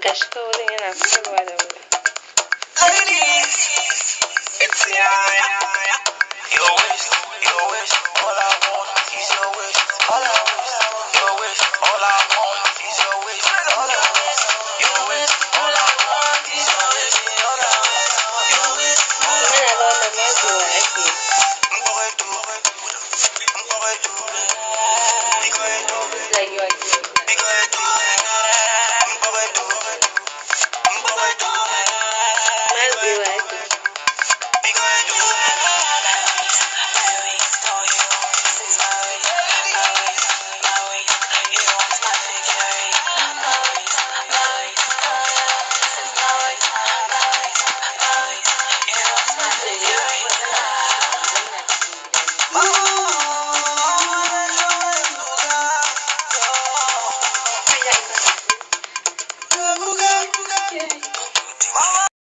gashi ko wurin yana fitarwa da wuri. Ana ga wannan matsewa ake yi. Zagewa ke yi. Matsewa ake yi. Ai, ya isa.